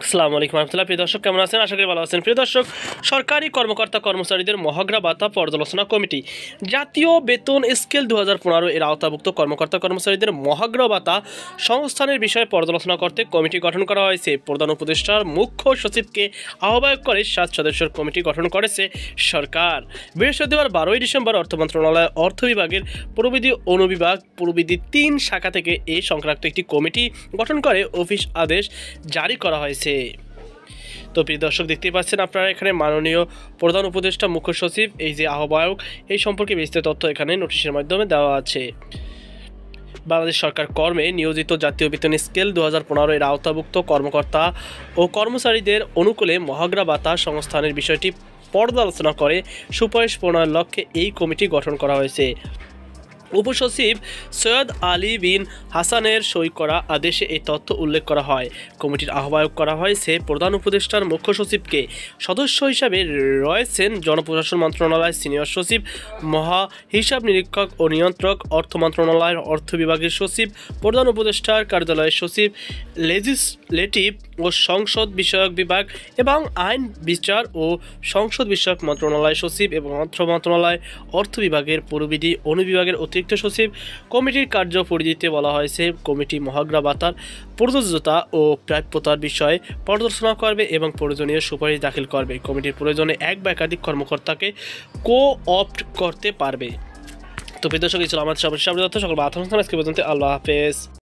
আসসালামু আলাইকুম রহমতুল্লাহ। প্রিয় দর্শক, কেমন আছেন? আশা করি ভালো আছেন। প্রিয় দর্শক, সরকারি কর্মকর্তা কর্মচারীদের মহার্ঘ ভাতা পর্যালোচনা কমিটি জাতীয় বেতন স্কেল 2015 এর আওতাভুক্ত কর্মকর্তা কর্মচারীদের মহার্ঘ ভাতা সংস্থানের বিষয়ে পর্যালোচনা করতে কমিটি গঠন করা হয়েছে। প্রধান উপদেষ্টার মুখ্য সচিবকে আহ্বায়ক করে 7 সদস্যের কমিটি গঠন করেছে সরকার। বৃহস্পতিবার 12 ডিসেম্বর অর্থ মন্ত্রণালয় অর্থ বিভাগের প্রবিধি অনুবিভাগ প্রবিধি 3 শাখা থেকে এই সংক্রান্ত একটি কমিটি গঠন করে অফিস আদেশ জারি করা হয়েছে। তো প্রিয় দর্শক, দেখতেই পাচ্ছেন আপনারা এখানে মাননীয় প্রধান উপদেষ্টা মুখ্য সচিব এই যে আহ্বায়ক, এই সম্পর্কে বিস্তারিত তথ্য এখানে নোটিশের মাধ্যমে দেওয়া আছে। বাংলাদেশ সরকার কর্মে নিয়োজিত জাতীয় বেতন স্কেল 2015 এর আওতাভুক্ত কর্মকর্তা ও কর্মচারীদের অনুকূলে মহার্ঘ ভাতা সংস্থানের বিষয়টি পর্যালোচনা করে সুপারিশ প্রণয়নের লক্ষ্যে এই কমিটি গঠন করা হয়েছে। উপসচিব সৈয়দ আলী বিন হাসানের সই করা আদেশে এই তথ্য উল্লেখ করা হয়। কমিটির আহ্বায়ক করা হয়েছে প্রধান উপদেষ্টার মুখ্য সচিবকে। সদস্য হিসাবে রয়েছেন জনপ্রশাসন মন্ত্রণালয়ের সিনিয়র সচিব, মহা হিসাব নিরীক্ষক ও নিয়ন্ত্রক, অর্থ মন্ত্রণালয়ের অর্থ বিভাগের সচিব, প্রধান উপদেষ্টার কার্যালয়ের সচিব, লেজিসলেটিভ ও সংসদ বিষয়ক বিভাগ এবং আইন বিচার ও সংসদ বিষয়ক মন্ত্রণালয় সচিব এবং অর্থ মন্ত্রণালয় অর্থ বিভাগের প্রবিধি অনুবিভাগের অতিরিক্ত সচিব। কমিটির কার্য পরিধিতে বলা হয়েছে, কমিটি মহার্ঘ ভাতার প্রযোজ্যতা ও প্রাপ্যতার বিষয়ে পর্যালোচনা করবে এবং প্রয়োজনীয় সুপারিশ দাখিল করবে। কমিটির প্রয়োজনে এক বা একাধিক কর্মকর্তাকে কো-অপ্ট করতে পারবে। তো প্রিয় দর্শক, এই ছিল আমাদের সর্বশেষ আপডেট। সকল আজকে পর্যন্ত আল্লাহ হাফেজ।